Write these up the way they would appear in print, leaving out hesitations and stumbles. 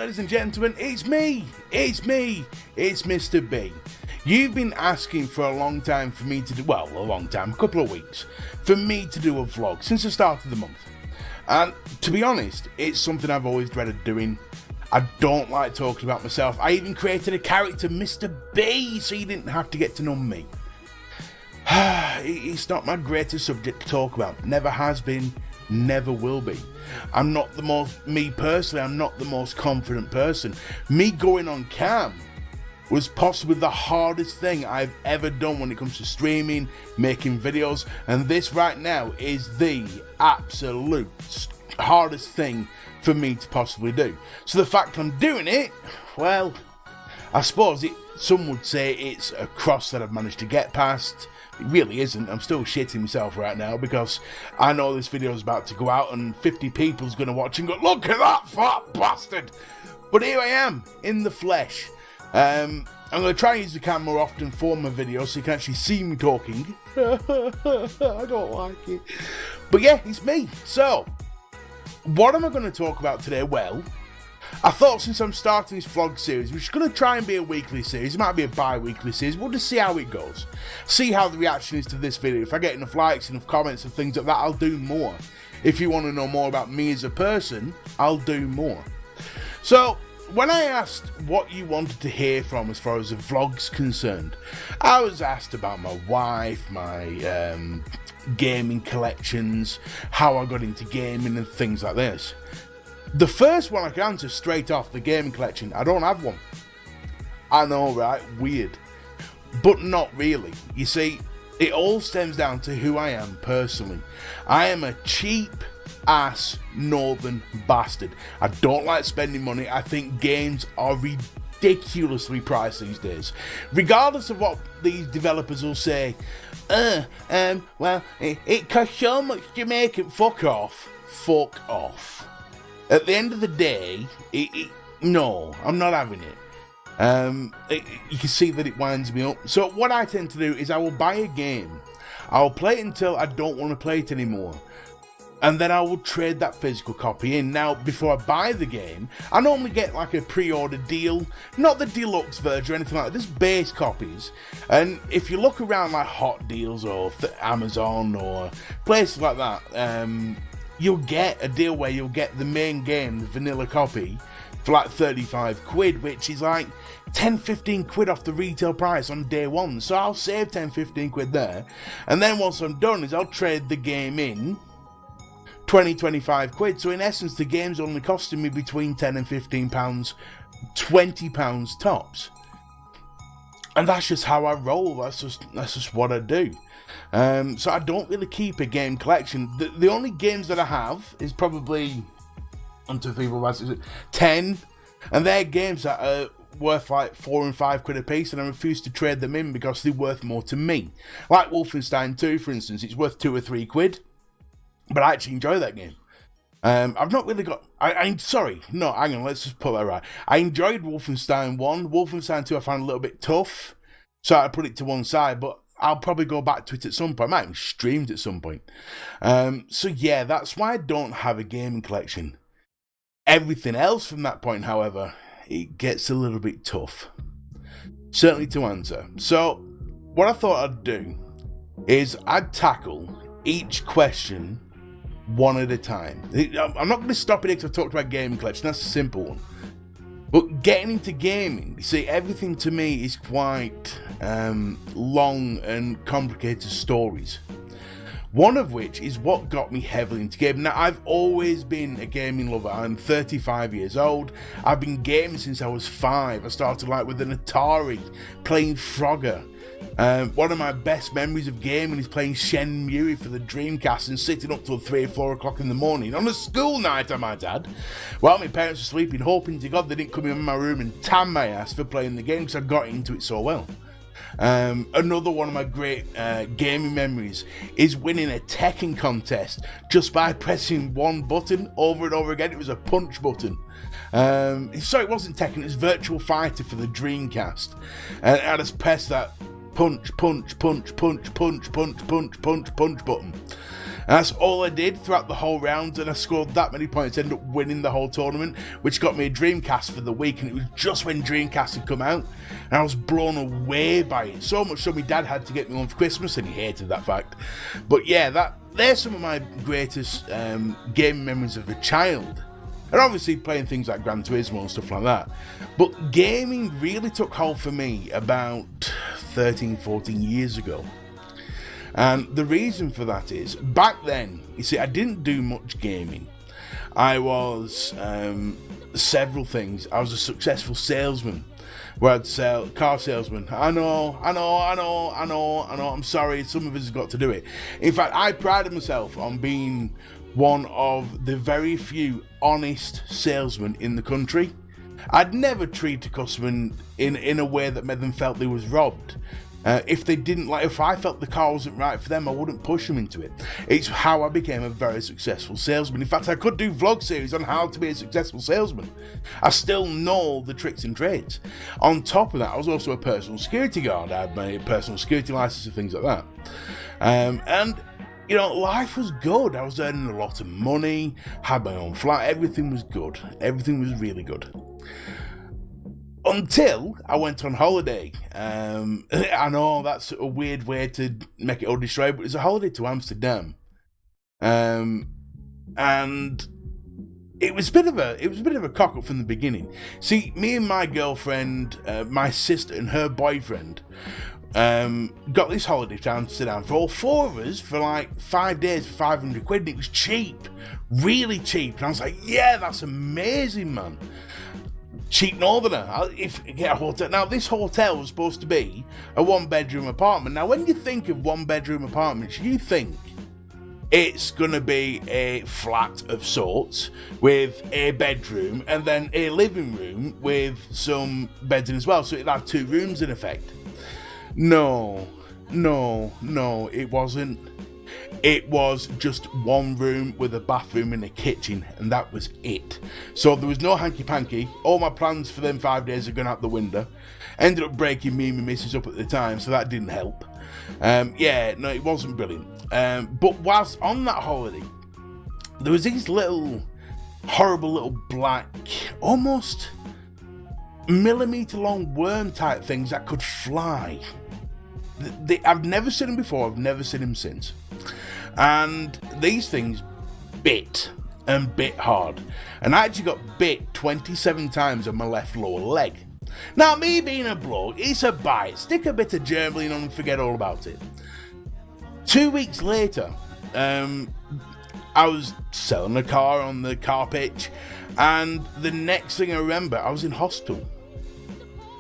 ladies and gentlemen, it's me, it's Mr. B. You've been asking for a long time for me to do, well, a long time, a couple of weeks, for me to do a vlog since the start of the month. And to be honest, it's something I've always dreaded doing. I don't like talking about myself. I even created a character, Mr. B, so you didn't have to get to know me. It's not my greatest subject to talk about. Never has been, never will be. I'm not the most, me personally, I'm not the most confident person. Me going on cam was possibly the hardest thing I've ever done when it comes to streaming, making videos, and this right now is the absolute hardest thing for me to possibly do. So the fact I'm doing it, well, I suppose some would say it's a cross that I've managed to get past. It really isn't. I'm still shitting myself right now because I know this video is about to go out and 50 people's going to watch and go, look at that fat bastard. But here I am, in the flesh. I'm going to try and use the camera more often for my videos so you can actually see me talking. I don't like it. But yeah, it's me. So, what am I going to talk about today? Well, I thought since I'm starting this vlog series, which is going to try and be a weekly series, it might be a bi-weekly series, we'll just see how it goes. See how the reaction is to this video. If I get enough likes, enough comments and things like that, I'll do more. If you want to know more about me as a person, I'll do more. So, when I asked what you wanted to hear from as far as the vlog's concerned, I was asked about my wife, my gaming collections, how I got into gaming and things like this. The first one I can answer straight off, the gaming collection. I don't have one. I know, right? Weird. But not really. You see, it all stems down to who I am personally. I am a cheap ass northern bastard. I don't like spending money. I think games are ridiculously priced these days. Regardless of what these developers will say, well, it costs so much to make it. Fuck off. Fuck off. At the end of the day, no, I'm not having it. You can see that it winds me up. So what I tend to do is I will buy a game. I'll play it until I don't want to play it anymore. And then I will trade that physical copy in. Now, before I buy the game, I normally get like a pre-order deal. Not the deluxe version or anything like that, just base copies. And if you look around like Hot Deals or Amazon or places like that, you'll get a deal where you'll get the main game, the vanilla copy, for like 35 quid, which is like 10-15 quid off the retail price on day one. So I'll save 10-15 quid there. And then once I'm done is I'll trade the game in 20-25 quid. So in essence, the game's only costing me between 10 and 15 pounds, 20 pounds tops. And that's just how I roll. That's just what I do. So I don't really keep a game collection. The only games that I have is probably 1, 2, 3, 4, 5, 6, 10, and they're games that are worth like 4 and 5 quid a piece, and I refuse to trade them in because they're worth more to me. Like Wolfenstein 2, for instance, it's worth 2 or 3 quid, but I actually enjoy that game. I've not really got. Sorry, no, hang on, let's just put that right. I enjoyed Wolfenstein 1. Wolfenstein 2 I found a little bit tough, so I put it to one side, but I'll probably go back to it at some point. I might even stream it at some point. So yeah, that's why I don't have a gaming collection. Everything else from that point, however, it gets a little bit tough. Certainly to answer. So, what I thought I'd do is I'd tackle each question one at a time. I'm not going to stop it because I talked about gaming collection. That's a simple one. But getting into gaming, you see, everything to me is quite long and complicated stories. One of which is what got me heavily into gaming. Now, I've always been a gaming lover. I'm 35 years old. I've been gaming since I was 5. I started like with an Atari, playing Frogger. One of my best memories of gaming is playing Shenmue for the Dreamcast and sitting up till 3 or 4 o'clock in the morning on a school night, I might add, while my parents were sleeping, hoping to God they didn't come in my room and tan my ass for playing the game because I got into it so well. Another one of my great gaming memories is winning a Tekken contest just by pressing one button over and over again. It was a punch button. Sorry, it wasn't Tekken, it was Virtual Fighter for the Dreamcast. And I just pressed that punch button. And that's all I did throughout the whole round, and I scored that many points, ended up winning the whole tournament, which got me a Dreamcast for the week, and it was just when Dreamcast had come out, and I was blown away by it, so much so my dad had to get me one for Christmas, and he hated that fact. But yeah, there's some of my greatest gaming memories of a child. And obviously playing things like Gran Turismo and stuff like that. But gaming really took hold for me about 13, 14 years ago. And the reason for that is, back then, you see, I didn't do much gaming. I was several things. I was a successful salesman, where I'd sell car salesman. I know. I'm sorry, some of us have got to do it. In fact, I prided myself on being one of the very few honest salesmen in the country. I'd never treat a customer in a way that made them felt they was robbed. If I felt the car wasn't right for them, I wouldn't push them into it. It's how I became a very successful salesman. In fact, I could do vlog series on how to be a successful salesman. I still know the tricks and trades. On top of that, I was also a personal security guard. I had my personal security license and things like that. And you know, life was good. I was earning a lot of money, had my own flat, everything was good. Everything was really good. Until I went on holiday. I know that's a weird way to make it all destroy, but it's a holiday to Amsterdam. And it was a bit of a cock up from the beginning. See, me and my girlfriend, my sister and her boyfriend, got this holiday to Amsterdam for all four of us for like 5 days for 500 quid, and it was cheap, really cheap. And I was like, yeah, that's amazing, man. Cheap northerner. If you get a hotel. Now, this hotel was supposed to be a 1-bedroom apartment. Now, when you think of 1-bedroom apartments, you think it's gonna be a flat of sorts with a bedroom and then a living room with some beds in as well. So it'd have 2 rooms in effect. No, it wasn't. It was just 1 room with a bathroom and a kitchen, and that was it. So there was no hanky-panky. All my plans for them 5 days are going out the window. Ended up breaking me and my missus up at the time, so that didn't help. It wasn't brilliant. But whilst on that holiday, there was these horrible little black, almost millimetre long worm type things that could fly. I've never seen them before, I've never seen them since. And these things bit and bit hard. And I actually got bit 27 times on my left lower leg. Now, me being a bloke, it's a bite. Stick a bit of Germline on and forget all about it. 2 weeks later, I was selling a car on the car pitch, and the next thing I remember, I was in hospital.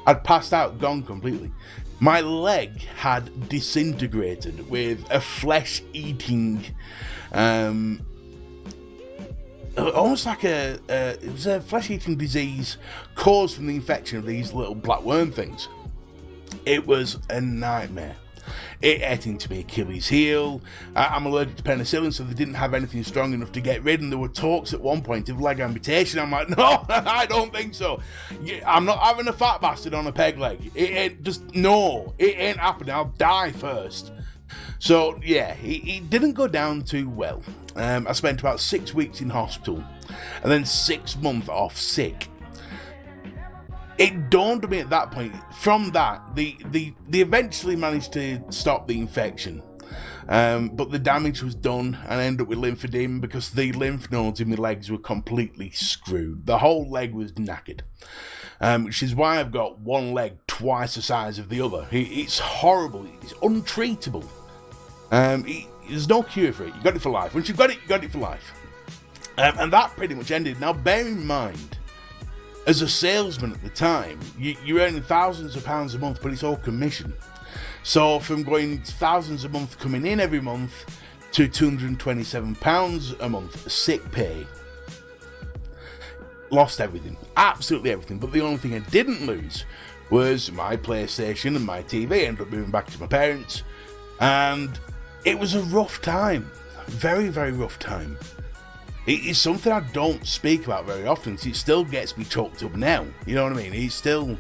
I'd passed out, gone completely. My leg had disintegrated with a flesh-eating, almost like it was a flesh-eating disease caused from the infection of these little black worm things. It was a nightmare. It ate into my Achilles heel. I'm allergic to penicillin, so they didn't have anything strong enough to get rid, and there were talks at one point of leg amputation. I'm like, no, I don't think so. I'm not having a fat bastard on a peg leg. It ain't happening. I'll die first. So yeah, it didn't go down too well. I spent about 6 weeks in hospital, and then 6 months off sick. It dawned on me at that point. From that, they eventually managed to stop the infection, but the damage was done, and I ended up with lymphedema because the lymph nodes in my legs were completely screwed. The whole leg was knackered, which is why I've got one leg twice the size of the other. It's horrible. It's untreatable. There's no cure for it. You got it for life. Once you've got it, you got it for life. And that pretty much ended. Now, bear in mind, as a salesman at the time, you're earning thousands of pounds a month, but it's all commission. So from going thousands a month coming in every month to £227 a month sick pay, lost everything, absolutely everything. But the only thing I didn't lose was my PlayStation and my TV. I ended up moving back to my parents, and it was a rough time, very, very rough time. It is something I don't speak about very often, because it still gets me choked up now. You know what I mean? It's still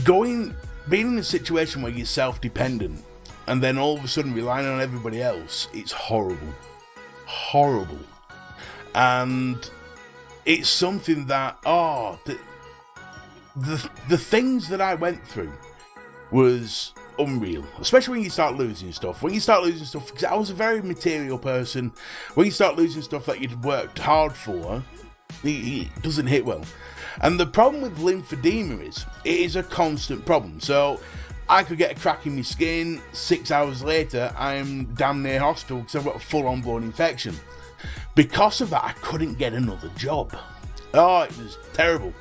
being in a situation where you're self-dependent and then all of a sudden relying on everybody else, it's horrible. Horrible. And it's something that, the things that I went through was unreal, especially when you start losing stuff. When you start losing stuff, because I was a very material person, when you start losing stuff that you'd worked hard for, it doesn't hit well. And the problem with lymphedema is, it is a constant problem. So I could get a crack in my skin, 6 hours later, I'm damn near hospital because I've got a full-on blown infection. Because of that, I couldn't get another job. Oh, it was terrible.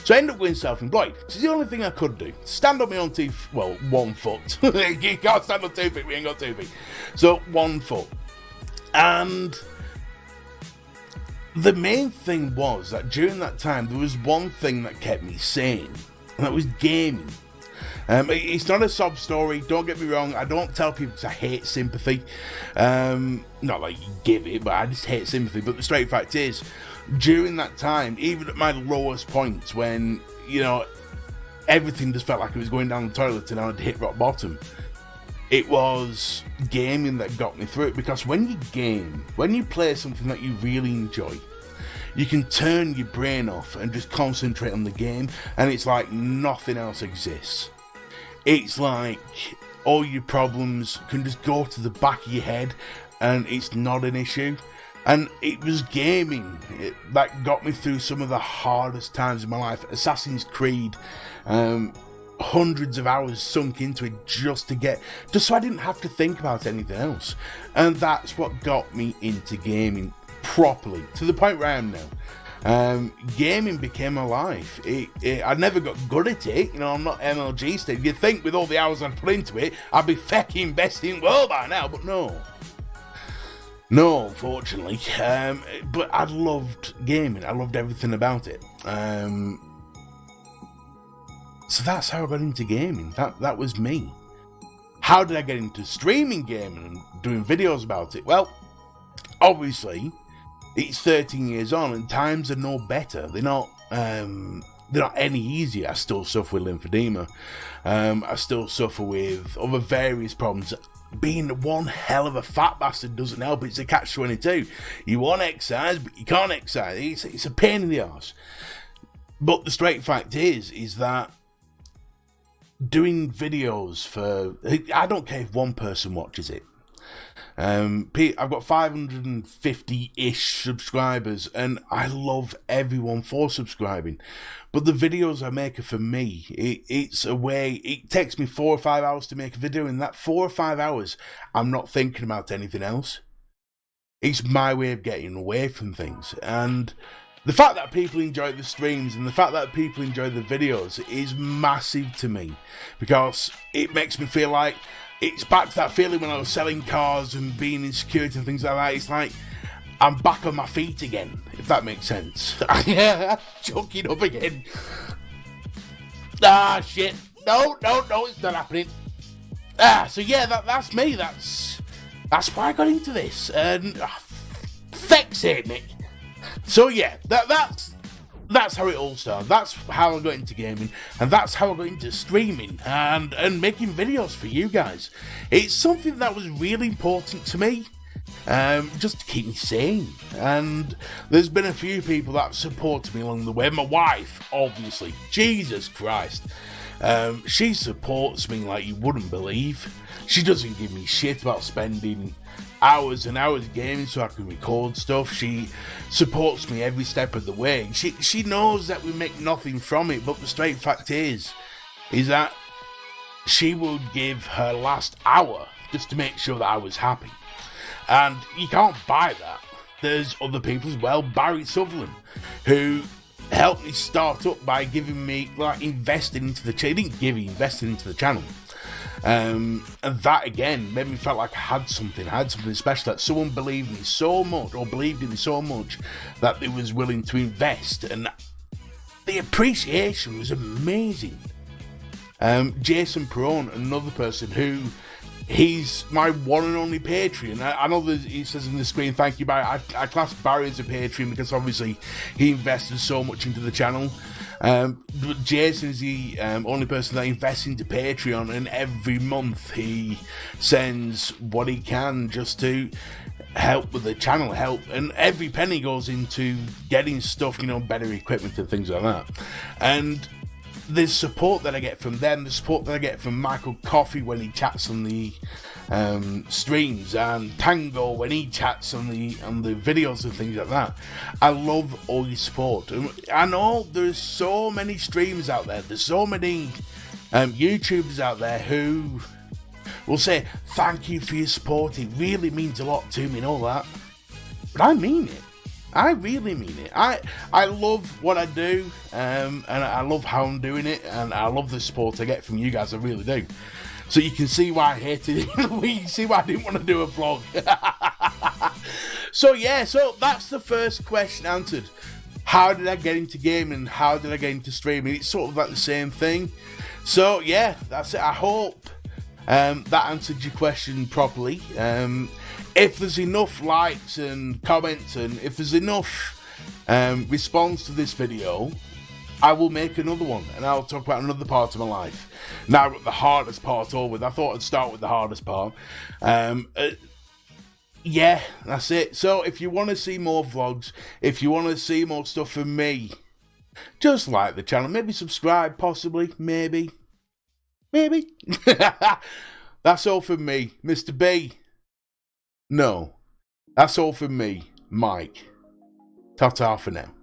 So I ended up going self-employed. It's the only thing I could do. Stand on my own 2 feet. Well, 1 foot. You can't stand on 2 feet, we ain't got 2 feet. So 1 foot. And the main thing was that during that time, there was one thing that kept me sane, and that was gaming. It's not a sob story, don't get me wrong. I don't tell people because I hate sympathy. Not like you give it, but I just hate sympathy. But the straight fact is, during that time, even at my lowest points, when, you know, everything just felt like it was going down the toilet and I had hit rock bottom, it was gaming that got me through it. Because when you game, when you play something that you really enjoy, you can turn your brain off and just concentrate on the game, and it's like nothing else exists. It's like all your problems can just go to the back of your head and it's not an issue. And it was gaming that got me through some of the hardest times in my life. Assassin's Creed, hundreds of hours sunk into it just so I didn't have to think about anything else. And that's what got me into gaming properly, to the point where I am now. Gaming became my life. I never got good at it. You know, I'm not MLG stage. You'd think with all the hours I'd put into it, I'd be fucking best in the world by now, but no. No, unfortunately. But I loved gaming. I loved everything about it. So that's how I got into gaming. That was me. How did I get into streaming gaming and doing videos about it? Well, obviously, it's 13 years on and times are no better. They're not any easier. I still suffer with lymphedema. I still suffer with other various problems. Being one hell of a fat bastard doesn't help. It's a catch-22. You want to exercise, but you can't exercise. It's a pain in the arse. But the straight fact is that doing videos for... I don't care if one person watches it. I've got 550-ish subscribers, and I love everyone for subscribing. But the videos I make are for me. It's a way. It takes me 4 or 5 hours to make a video, and that 4 or 5 hours, I'm not thinking about anything else. It's my way of getting away from things. And the fact that people enjoy the streams and the fact that people enjoy the videos is massive to me, because it makes me feel like it's back to that feeling when I was selling cars and being in security and things like that. It's like I'm back on my feet again, if that makes sense. Yeah, choking up again. Ah, shit. No, it's not happening. So yeah, that's me. That's why I got into this. And feck's sake, Nick. So yeah, that's how it all started. That's how I got into gaming, and that's how I got into streaming and making videos for you guys. It's something that was really important to me, just to keep me sane. And there's been a few people that have supported me along the way. My wife, obviously, Jesus Christ, she supports me like you wouldn't believe. She doesn't give me shit about spending hours and hours gaming so I can record stuff. She supports me every step of the way. She knows that we make nothing from it, but the straight fact is that she would give her last hour just to make sure that I was happy. And you can't buy that. There's other people as well. Barry Sutherland, who helped me start up by giving me, investing into the channel. He didn't give, he invested into the channel. And that again made me feel like I had something special, that someone believed in me so much, or believed in me so much, that they was willing to invest, and the appreciation was amazing. Jason Perone, another person who He's my one and only Patreon. I know that he says on the screen, thank you, Barry. I class Barry as a Patreon because obviously he invested so much into the channel. But Jason is the only person that invests into Patreon, and every month he sends what he can just to help with the channel, and every penny goes into getting stuff, better equipment and things like that. And the support that I get from them, the support that I get from Michael Coffey when he chats on the streams, and Tango when he chats on the videos and things like that. I love all your support. I know there's so many streamers out there, there's so many YouTubers out there who will say thank you for your support, it really means a lot to me and all that, but I mean it. I really mean it. I love what I do, and I love how I'm doing it, and I love the support I get from you guys. I really do. So you can see why I hated it. You can see why I didn't want to do a vlog. So that's the first question answered. How did I get into gaming? How did I get into streaming? It's sort of like the same thing. So yeah, that's it. I hope that answered your question properly. If there's enough likes and comments, and if there's enough response to this video, I will make another one, and I'll talk about another part of my life. Now I've got the hardest part over with. I thought I'd start with the hardest part. Yeah, that's it. So if you want to see more vlogs, if you want to see more stuff from me, just like the channel, maybe subscribe, possibly, maybe. That's all from me, Mr. B. No, that's all from me, Mike. Ta-ta for now.